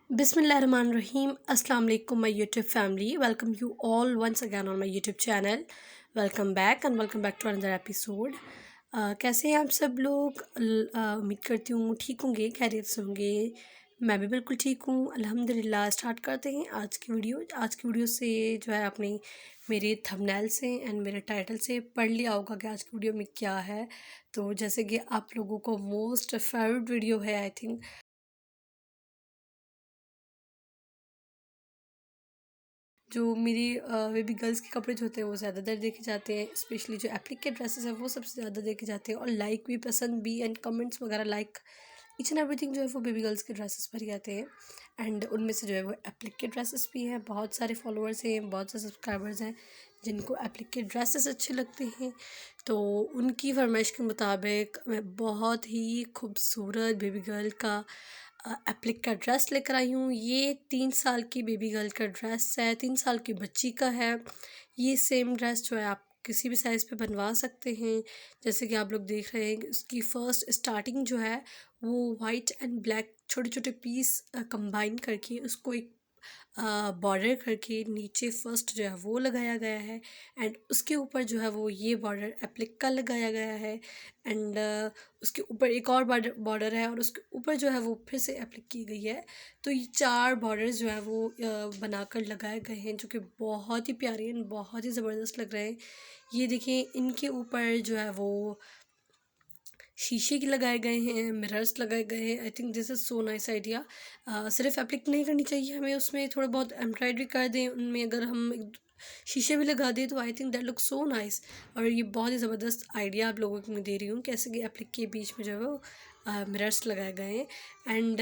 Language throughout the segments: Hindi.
Bismillahirrahmanirrahim. Assalamu alaikum, my YouTube family. Welcome you all once again on my YouTube channel. Welcome back and welcome back to another episode. कैसे हैं आप सब लोग? उम्मीद करती हूँ ठीक होंगे, खैरियत से होंगे। मैं भी बिल्कुल ठीक हूँ अल्हम्दुलिल्लाह। स्टार्ट करते हैं आज की वीडियो से जो है आपने मेरे थंबनेल से एंड मेरे टाइटल से पढ़ लिया होगा कि आज की वीडियो में क्या है। तो जैसे कि आप लोगों को मोस्ट फेवरेट वीडियो है आई थिंक, जो मेरी बेबी गर्ल्स के कपड़े जो होते हैं वो ज़्यादातर देखे जाते हैं, स्पेशली जो एप्लिकेट ड्रेसेस हैं वो सबसे ज़्यादा देखे जाते हैं और लाइक भी, पसंद भी एंड कमेंट्स वगैरह, लाइक ईच एंड एवरीथिंग जो है वो बेबी गर्ल्स के ड्रेसेस पर ही आते हैं। एंड उनमें से जो है वो एप्लिकेट ड्रेसेस भी हैं। बहुत सारे फॉलोअर्स हैं, बहुत सारे सब्सक्राइबर्स हैं जिनको एप्लिकेट ड्रेसेस अच्छे लगते हैं। तो उनकी फरमाइश के मुताबिक मैं बहुत ही खूबसूरत बेबी गर्ल का एप्लिक का ड्रेस लेकर आई हूँ। ये 3 साल की बेबी गर्ल का ड्रेस है, 3 साल की बच्ची का है। ये सेम ड्रेस जो है आप किसी भी साइज़ पे बनवा सकते हैं। जैसे कि आप लोग देख रहे हैं, उसकी फ़र्स्ट स्टार्टिंग जो है वो वाइट एंड ब्लैक छोटे छोटे पीस कंबाइन करके उसको एक बॉर्डर करके नीचे फर्स्ट जो है वो लगाया गया है एंड उसके ऊपर जो है वो ये बॉर्डर एप्लिक का लगाया गया है। एंड उसके ऊपर एक और बॉर्डर है और उसके ऊपर जो है वो फिर से एप्लिक की गई है। तो ये 4 बॉर्डर्स जो है वो बनाकर लगाए गए हैं, जो कि बहुत ही प्यारे एंड बहुत ही ज़बरदस्त लग रहे हैं। ये देखिए, इनके ऊपर जो है वो शीशे के लगाए गए हैं, मिरर्स लगाए गए हैं। I think this is so nice idea. सिर्फ एप्लिक नहीं करनी चाहिए हमें, उसमें थोड़ा बहुत एम्ब्रॉयडरी कर दें उनमें, अगर हम शीशे भी लगा दें तो I think that look so nice. और ये बहुत ही ज़बरदस्त आइडिया आप लोगों को मैं दे रही हूँ, कैसे कि एप्लिक के बीच में जो है वो मिरर्स लगाए गए हैं। एंड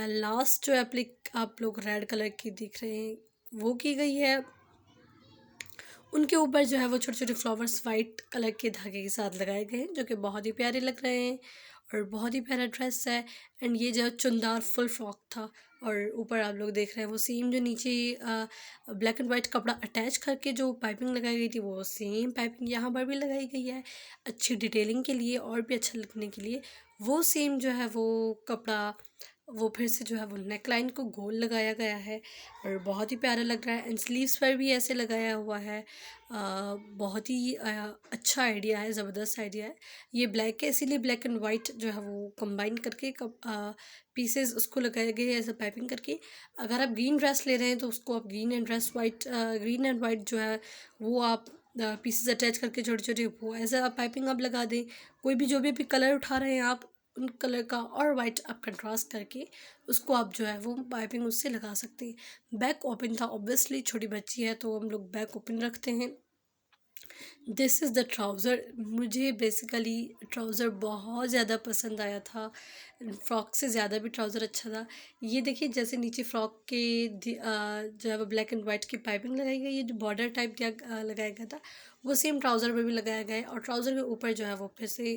लास्ट जो एप्लिक आप लोग रेड कलर की दिख रहे हैं वो की गई है। उनके ऊपर जो है वो छोटे छोटे फ्लावर्स वाइट कलर के धागे के साथ लगाए गए हैं, जो कि बहुत ही प्यारे लग रहे हैं और बहुत ही प्यारा ड्रेस है। एंड ये जो चुनदार फुल फ्रॉक था और ऊपर आप लोग देख रहे हैं वो सेम जो नीचे ब्लैक एंड वाइट कपड़ा अटैच करके जो पाइपिंग लगाई गई थी वो सेम पाइपिंग यहाँ पर भी लगाई गई है, अच्छी डिटेलिंग के लिए और भी अच्छा लगने के लिए। वो सेम जो है वो कपड़ा वो फिर से जो है वो नेक लाइन को गोल लगाया गया है और बहुत ही प्यारा लग रहा है। एंड स्लीव्स पर भी ऐसे लगाया हुआ है। बहुत ही अच्छा आइडिया है, ज़बरदस्त आइडिया है। ये ब्लैक है इसीलिए ब्लैक एंड वाइट जो है वो कंबाइन करके पीसेस उसको लगाए गए हैं एज अ पाइपिंग करके। अगर आप ग्रीन ड्रेस ले रहे हैं तो उसको आप ग्रीन एंड वाइट जो है वो आप पीसेस अटैच करके छोटे छोटे वो एज अ पाइपिंग आप लगा दें। कोई भी जो भी कलर उठा रहे हैं आप उन कलर का और वाइट आप कंट्रास्ट करके उसको आप जो है वो पाइपिंग उससे लगा सकते हैं। बैक ओपन था, ऑब्वियसली छोटी बच्ची है तो हम लोग बैक ओपन रखते हैं। This is the trouser. मुझे बेसिकली ट्राउज़र बहुत ज़्यादा पसंद आया था, फ़्रॉक से ज़्यादा भी ट्राउज़र अच्छा था। ये देखिए, जैसे नीचे फ़्रॉक के जो है वो ब्लैक एंड वाइट की पाइपिंग लगाई गई है, जो बॉर्डर टाइप दिया लगाया गया था वो सेम ट्राउज़र में भी लगाया गया है और ट्राउज़र के ऊपर जो है वो फिर से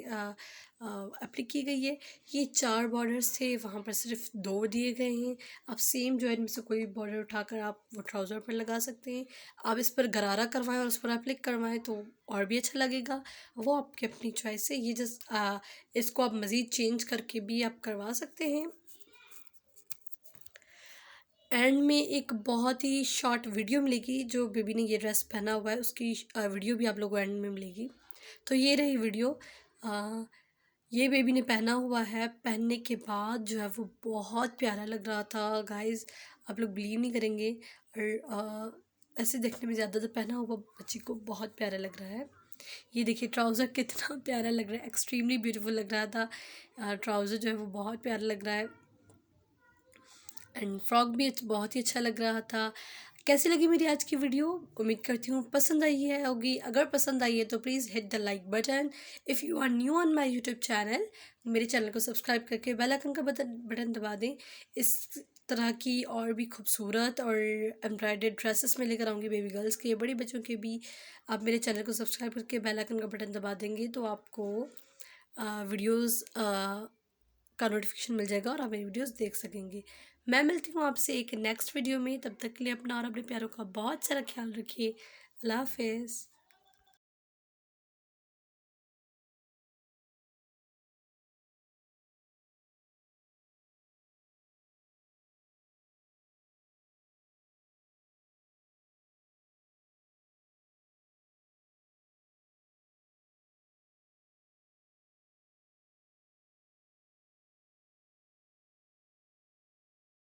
एप्लिक की गई है। ये 4 बॉर्डर्स थे, वहाँ पर सिर्फ 2 दिए गए हैं। आप सेम जो है इनमें से कोई भी बॉर्डर उठाकर आप वो ट्राउज़र पर लगा सकते हैं। आप इस पर गरारा करवाएं और उस पर एप्लिक करवाएं तो और भी अच्छा लगेगा, वो आपकी अपनी चॉइस है। ये जस्ट इसको आप मज़ीद चेंज करके भी आप करवा सकते हैं। एंड में एक बहुत ही शॉर्ट वीडियो मिलेगी, जो बेबी ने ये ड्रेस पहना हुआ है उसकी वीडियो भी आप लोगों को एंड में मिलेगी। तो ये रही वीडियो। अ, ये बेबी ने पहना हुआ है, पहनने के बाद जो है वो बहुत प्यारा लग रहा था गाइस, आप लोग बिलीव नहीं करेंगे। और ऐसे देखने में ज़्यादातर पहना हुआ बच्ची को बहुत प्यारा लग रहा है। ये देखिए ट्राउज़र कितना प्यारा लग रहा है, एक्सट्रीमली ब्यूटीफुल लग रहा था। ट्राउज़र जो है वो बहुत प्यारा लग रहा है एंड फ्रॉक भी बहुत ही अच्छा लग रहा था। कैसी लगी मेरी आज की वीडियो? उम्मीद करती हूँ पसंद आई है होगी। अगर पसंद आई है तो please hit the like button. If you are new on my YouTube channel, मेरे चैनल को सब्सक्राइब करके बेल आइकन का बटन दबा दें। इस तरह की और भी खूबसूरत और एम्ब्रॉयडर्ड ड्रेसेस में लेकर आऊँगी, बेबी गर्ल्स के, बड़ी बच्चों के भी। आप मेरे चैनल को सब्सक्राइब करके बेल आइकन का बटन दबा देंगे तो आपको वीडियोज़ का नोटिफिकेशन मिल जाएगा और आप मेरी वीडियोस देख सकेंगे। मैं मिलती हूँ आपसे एक नेक्स्ट वीडियो में, तब तक के लिए अपना और अपने प्यारों का बहुत सारा ख्याल रखिए। अल्लाह हाफ़िज़।